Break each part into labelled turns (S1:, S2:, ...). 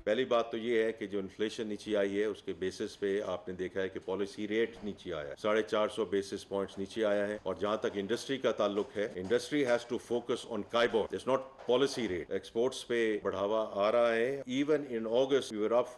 S1: पहली बात तो ये है कि जो इन्फ्लेशन नीचे आई है उसके बेसिस पे आपने देखा है कि पॉलिसी रेट नीचे आया है, 450 बेसिस पॉइंट्स नीचे आया है। और जहां तक इंडस्ट्री का ताल्लुक है, industry has to focus on KIBOR, it's not policy rate. Exports पे बढ़ावा आ रहा है। Even in August we were up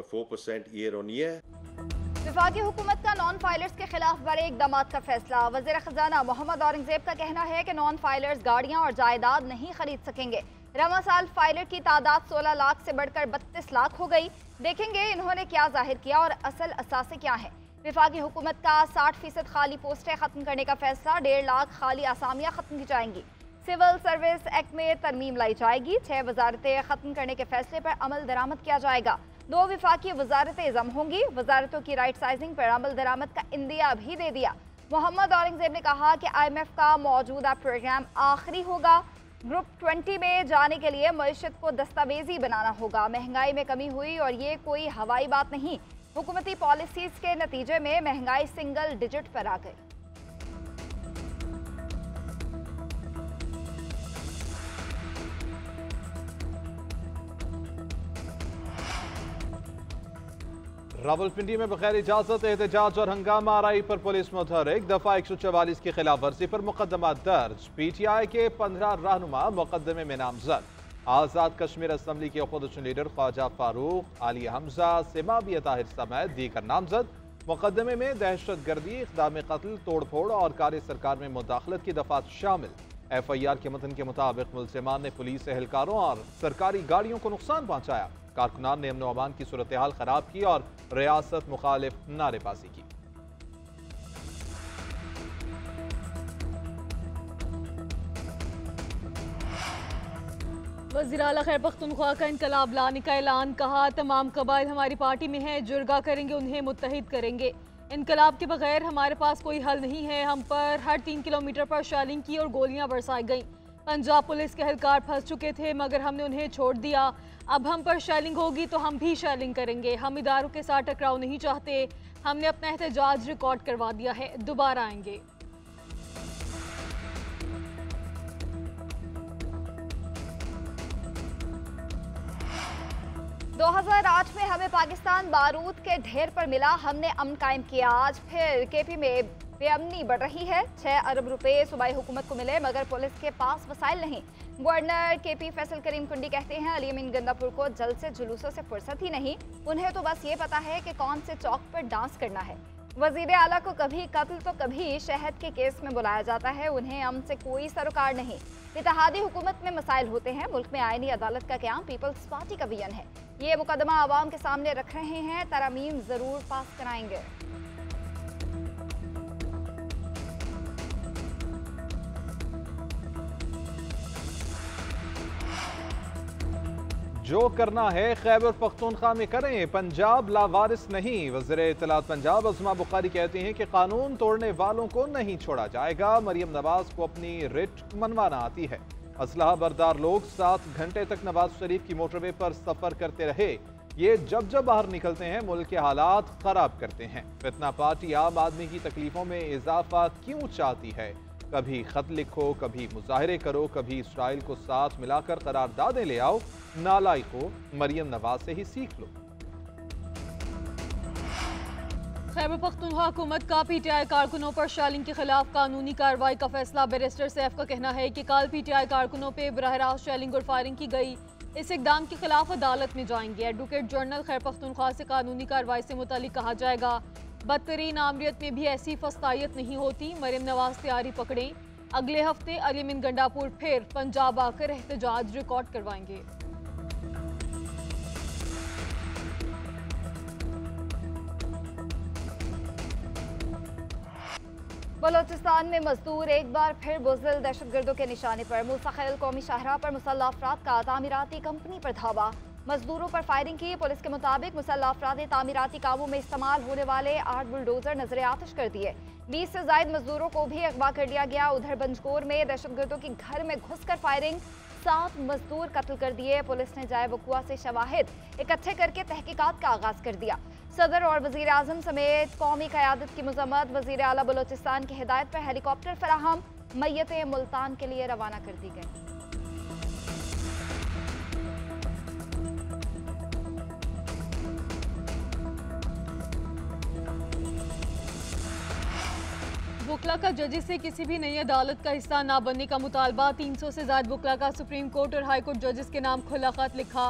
S1: 4% year on year.
S2: वफाकी हुकूमत का नॉन फाइलर्स के खिलाफ बड़े इकदाम का फैसला। वज़ीर खजाना मोहम्मद औरंगजेब का कहना है कि नॉन फाइलर्स गाड़ियां और जायदाद नहीं खरीद सकेंगे। रवा साल फाइलर की तादाद 16 लाख से बढ़कर 32 लाख हो गई। देखेंगे इन्होंने क्या जाहिर किया और असल असासे क्या है। वफाकी हुकूमत का 60% खाली पोस्टें खत्म करने का फैसला। 1.5 लाख खाली आसामियां खत्म की जाएंगी। सिविल सर्विस एक्ट में तरमीम लाई जाएगी। 6 वजारतें खत्म करने के फैसले पर अमल दरामद किया जाएगा। 2 विफाकी वजारतें जम होंगी। वजारतों की राइट साइजिंग पर अमल दरामद का इंदिया भी दे दिया। मोहम्मद औरंगजेब ने कहा कि IMF का मौजूदा प्रोग्राम आखिरी होगा। ग्रुप 20 में जाने के लिए मईशत को दस्तावेजी बनाना होगा। महंगाई में कमी हुई और ये कोई हवाई बात नहीं। हुकूमती पॉलिसीज के नतीजे में महंगाई सिंगल डिजिट पर आ गई।
S3: रावलपिंडी में बगैर इजाजत एहतजाज और हंगामा आराई पर पुलिस मुतहरिक। दफा 144 की खिलाफ वर्जी पर मुकदमा दर्ज। PTI के 15 रहनुमा मुकदमे में नामजद। आज़ाद कश्मीर असम्बली के अपोजिशन लीडर ख्वाजा फारूक, आली हमजा, सिमाबिया ताहिर समेत दीगर नामजद। मुकदमे में दहशत गर्दी, इक़दाम कत्ल, तोड़ फोड़ और कार्य सरकार में मुदाखलत की दफात शामिल। FIR के मतन के मुताबिक मुल्ज़िमान ने पुलिस एहलकारों और सरकारी गाड़ियों को नुकसान पहुंचाया। कारकुनान ने अमन व अमान की सूरत हाल खराब की और रियासत मुखालिफ नारेबाजी की।
S4: वज़ीर आला खैबर पख्तूनख्वा का इनकलाब लाने का ऐलान। कहा तमाम कबाइल हमारी पार्टी में हैं, जुर्गा करेंगे, उन्हें मुत्तहिद करेंगे। इनकलाब के बगैर हमारे पास कोई हल नहीं है। हम पर हर 3 किलोमीटर पर शेलिंग की और गोलियां बरसाई गईं। पंजाब पुलिस के एहलकार फंस चुके थे मगर हमने उन्हें छोड़ दिया। अब हम पर शेलिंग होगी तो हम भी शेलिंग करेंगे। हम इदारों के साथ टकराव नहीं चाहते। हमने अपना एहतजाज रिकॉर्ड करवा दिया है, दोबारा आएंगे।
S2: – 2008 में हमें पाकिस्तान बारूद के ढेर पर मिला, हमने अमन कायम किया। आज फिर KP में बेअमनी बढ़ रही है। 6 अरब रुपए सूबाई हुकूमत को मिले मगर पुलिस के पास वसाइल नहीं। गवर्नर KP फैसल करीम कुंडी कहते हैं अली अमीन गंडापुर को जल्द से जुलूसों से फुर्सत ही नहीं। उन्हें तो बस ये पता है कि कौन से चौक पर डांस करना है। वजीर आला को कभी कत्ल तो कभी शहद के केस में बुलाया जाता है। उन्हें अमन से कोई सरोकार नहीं। इत्तेहादी हुकूमत में मसाइल होते हैं। मुल्क में आईनी अदालत का क़याम पीपल्स पार्टी का विजन है। ये मुकदमा आवाम के सामने रख रहे हैं। तरमीम जरूर पास कराएंगे।
S3: जो करना है खैबर पख्तूनख्वा में करें, पंजाब लावारिस नहीं। वज़ीर इत्तलात पंजाब अज़मा बुखारी कहते हैं कि कानून तोड़ने वालों को नहीं छोड़ा जाएगा। मरियम नवाज को अपनी रिट मनवाना आती है। असलहा बरदार लोग 7 घंटे तक नवाज शरीफ की मोटरवे पर सफर करते रहे। ये जब जब बाहर निकलते हैं मुल्क के हालात खराब करते हैं। फितना पार्टी आम आदमी की तकलीफों में इजाफा क्यों चाहती है? कभी खत लिखो, कभी मुजाहरे करो, कभी इसराइल को साथ मिलाकर करारदादें ले आओ। नालायको, मरियम नवाज से ही सीख लो।
S4: खैबर पख्तूनख्वा हुकूमत का PTI कारकुनों पर शेलिंग के खिलाफ कानूनी कार्रवाई का फैसला। बैरिस्टर सैफ का कहना है कि कल PTI कारकुनों पर बराह रास्त शेलिंग और फायरिंग की गई। इस इकदाम के खिलाफ अदालत में जाएंगे। एडवोकेट जनरल खैबर पख्तूनख्वा से कानूनी कार्रवाई से मुतालिक कहा जाएगा। बदतरीन आमरीत में भी ऐसी फस्तायत नहीं होती। मरियम नवाज तैयारी पकड़ें। अगले हफ्ते अली अमीन गंडापुर फिर पंजाब आकर एहतजाज रिकॉर्ड करवाएंगे।
S2: बलोचिस्तान में मजदूर एक बार फिर बुज़दिल दहशतगर्दों के निशाने पर। मूसा खैल कौमी शाहराह पर मुसल्लह अफराद का तामीराती कंपनी पर धावा। मजदूरों पर फायरिंग की। पुलिस के मुताबिक मुसल्लह अफराद ने तामीराती कामों में इस्तेमाल होने वाले 8 बुलडोजर नजर आतिश कर दिए। 20 से ज्यादा मजदूरों को भी अगवा कर लिया गया। उधर बंजकोर में दहशतगर्दों के घर में घुसकर फायरिंग, 7 मजदूर कत्ल कर दिए। पुलिस ने जाए वकुआ से शवाहिद इकट्ठे करके तहकीकात का आगाज कर दिया। सदर और वजीर आजम समेत कौमी क़यादत की मजम्मत। वजीर आला बलोचिस्तान की हिदायत पर हेलीकॉप्टर फराहम। मैयतें मुल्तान के लिए रवाना कर दी गई।
S4: वकला का जजेस से किसी भी नई अदालत का हिस्सा ना बनने का मुतालबा। 300 से ज्यादा वकला का सुप्रीम कोर्ट और हाई कोर्ट जजेस के नाम खुला खत लिखा।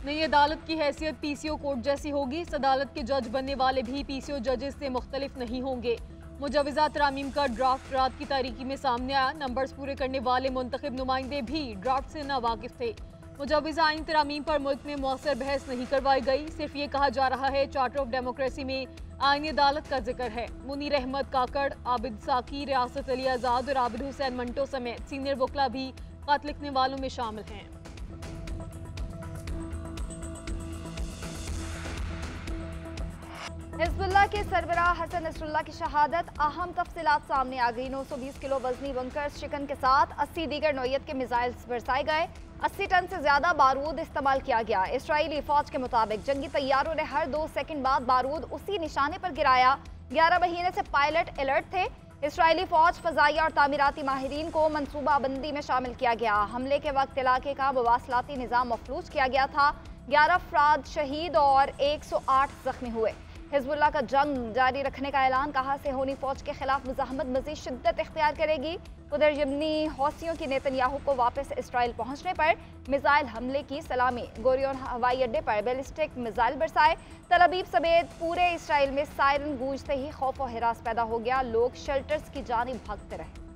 S4: नई अदालत की हैसियत पीसीओ कोर्ट जैसी होगी। इस अदालत के जज बनने वाले भी पीसीओ जजेस से मुख्तलिफ नहीं होंगे। मुजवजा तरामीम का ड्राफ्ट रात की तारीकी में सामने आया। नंबर्स पूरे करने वाले मुंतखब नुमाइंदे भी ड्राफ्ट से नावाकिफ थे। मुजवजा आइन तरामीम पर मुल्क में मौसर बहस नहीं करवाई गई। सिर्फ ये कहा जा रहा है चार्टर ऑफ डेमोक्रेसी में आईनी अदालत का जिक्र है। मुनीर अहमद काकड़, आबिद साकी, रियासत अली आज़ाद और आबिद हुसैन मंटो समेत सीनियर वकला भी खत लिखने वालों में शामिल हैं।
S2: हिज़्बुल्लाह के सरबराह हसन नसरुल्लाह की शहादत। अहम तफसीलात सामने आ गई। 920 किलो वजनी बंकर्स चिकन के साथ 80 दीगर नौयत के मिसाइल्स बरसाए गए। 80 टन से ज्यादा बारूद इस्तेमाल किया गया। इसराइली फौज के मुताबिक जंगी तैयारों ने हर 2 सेकंड बाद बारूद उसी निशाने पर गिराया। 11 महीने से पायलट अलर्ट थे। इसराइली फौज, फजाइया और तामीराती माहिरीन को मनसूबाबंदी में शामिल किया गया। हमले के वक्त इलाके का मवासलाती निज़ाम मफलूज किया गया था। 11 अफराद शहीद और 108 जख्मी हुए। हिज़्बुल्लाह का जंग जारी रखने का ऐलान। कहा सेहोनी फौज के खिलाफ मुज़ाहमत मज़ीद शिद्दत इख्तियार करेगी। उधर यमनी हौसियों की नेतन्याहू को वापस इसराइल पहुंचने पर मिसाइल हमले की सलामी। गोरियन हवाई अड्डे पर बैलिस्टिक मिसाइल बरसाए। तल अबीब समेत पूरे इसराइल में सायरन गूंजते ही खौफ और हिरास पैदा हो गया। लोग शेल्टर्स की जानिब भागते रहे।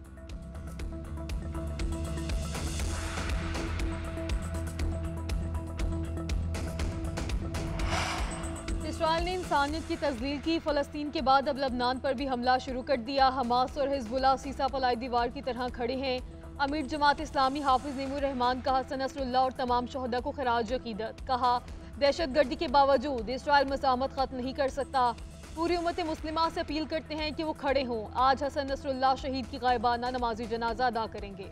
S4: इसराइल ने इंसानियत की तज़लील की। फ़लस्तीन के बाद अब लबनान पर भी हमला शुरू कर दिया। हमास और हिज़्बुल्लाह सीसा फलाई दीवार की तरह खड़े हैं। अमीर जमात इस्लामी हाफिज़ नईमुर रहमान का हसन नसरुल्लाह और तमाम शहदा को खराज अकीदत। कहा दहशतगर्दी के बावजूद इसराइल मज़ाहमत ख़त्म नहीं कर सकता। पूरी उम्मत मुस्लिमा से अपील करते हैं कि वो खड़े हों। आज हसन नसरुल्लाह शहीद की गायबाना नमाज़ी जनाजा अदा करेंगे।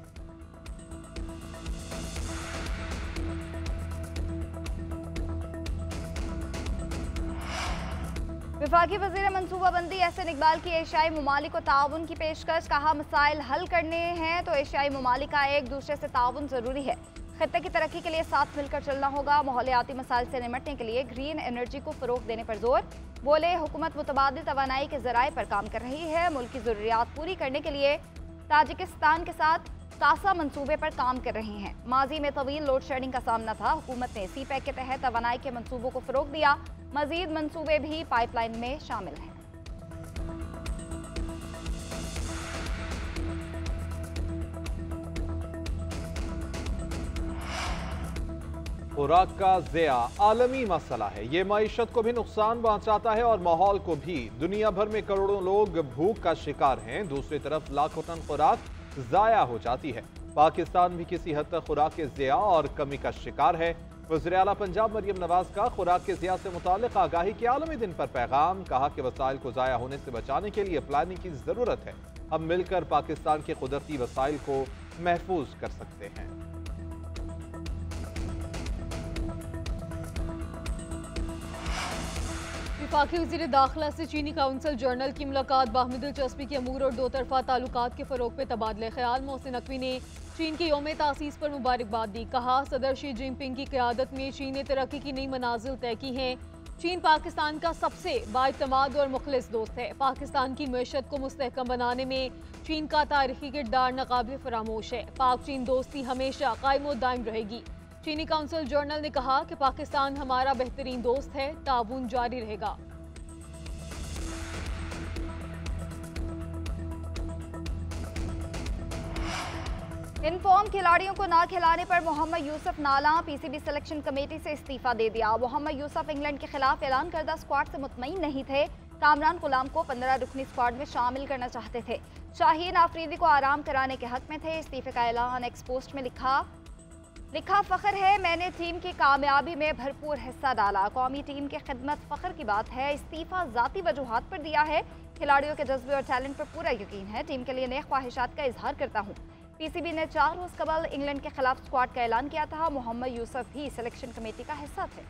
S2: वफाकी वज़ीर मनसूबाबंदी एहसन इकबाल की एशियाई ममालिक को ताउन की पेशकश। कहा मसाइल हल करने हैं तो एशियाई ममालिक का एक दूसरे से ताउन ज़रूरी है। खत्ते की तरक्की के लिए साथ मिलकर चलना होगा। माहौलियाती मसाइल से निपटने के लिए ग्रीन एनर्जी को फ़रोग़ देने पर जोर। बोले हुकूमत मुतबादिल तवानाई के ज़राए पर काम कर रही है। मुल्क की ज़रूरियात पूरी करने के लिए ताजिकिस्तान के साथ तासा मंसूबे पर काम कर रही हैं। माजी में तवील लोड शेडिंग का सामना था। हुकूमत ने CPEC के तहत तवानाई के मंसूबों को फ़रोग़ दिया। मजीद मंसूबे भी पाइपलाइन में शामिल हैं।
S3: खुराक का ज़िया आलमी मसला है। ये मईशत को भी नुकसान पहुंचाता है और माहौल को भी। दुनिया भर में करोड़ों लोग भूख का शिकार हैं। दूसरी तरफ लाखों टन खुराक ज़ाया हो जाती है। पाकिस्तान भी किसी हद तक खुराक के ज़िया और कमी का शिकार है। वज़ीर आला पंजाब मरियम नवाज का खुराक के ज़िया से मुताल्लिक़ आगाही के आलमी दिन पर पैगाम। कहा कि वसाइल को ज़ाया होने से बचाने के लिए प्लानिंग की ज़रूरत है। हम मिलकर पाकिस्तान के कुदरती वसाइल को महफूज कर सकते हैं।
S4: वफाकी वज़ीर दाखिला से चीनी काउंसिल जनरल की मुलाकात। बाहमी दिलचस्पी के अमूर और 2 तरफ़ा ताल्लुकात के फ़रोग़ पे तबादले ख्याल। मोहसिन नकवी ने चीन के यौम तासीस पर मुबारकबाद दी। कहा सदर शी जिनपिंग की क़यादत में चीन ने तरक्की की नई मनाजिल तय की हैं। चीन पाकिस्तान का सबसे बाइतमाद और मुखलिस दोस्त है। पाकिस्तान की मईशत को मुस्तहकम बनाने में चीन का तारीखी किरदार नाकाबिल फरामोश है। पाक चीन दोस्ती हमेशा कायम और दायम रहेगी। चीनी काउंसिल जनरल ने कहा कि पाकिस्तान हमारा बेहतरीन दोस्त है। ताउन जारी रहेगा।
S2: इनफॉर्म खिलाड़ियों को ना खिलाने पर मोहम्मद यूसुफ नाला। PCB सिलेक्शन कमेटी से इस्तीफा दे दिया। मोहम्मद यूसुफ इंग्लैंड के खिलाफ ऐलान करदा स्क्वाड से मुतमईन नहीं थे। कामरान गुलाम को 15 रुकनी स्क्वाड में शामिल करना चाहते थे। शाहीन आफरीदी को आराम कराने के हक में थे। इस्तीफे का ऐलान एक्स पोस्ट में लिखा फ़ख्र है, मैंने टीम की कामयाबी में भरपूर हिस्सा डाला। कौमी टीम की खिदमत फ़ख्र की बात है। इस्तीफा ज़ाती वजूहात पर दिया है। खिलाड़ियों के जज्बे और टैलेंट पर पूरा यकीन है। टीम के लिए नए ख्वाहिशात का इजहार करता हूँ। PCB ने 4 रोज़ कबल इंग्लैंड के खिलाफ स्क्वाड का ऐलान किया था। मोहम्मद यूसुफ भी सिलेक्शन कमेटी का हिस्सा थे।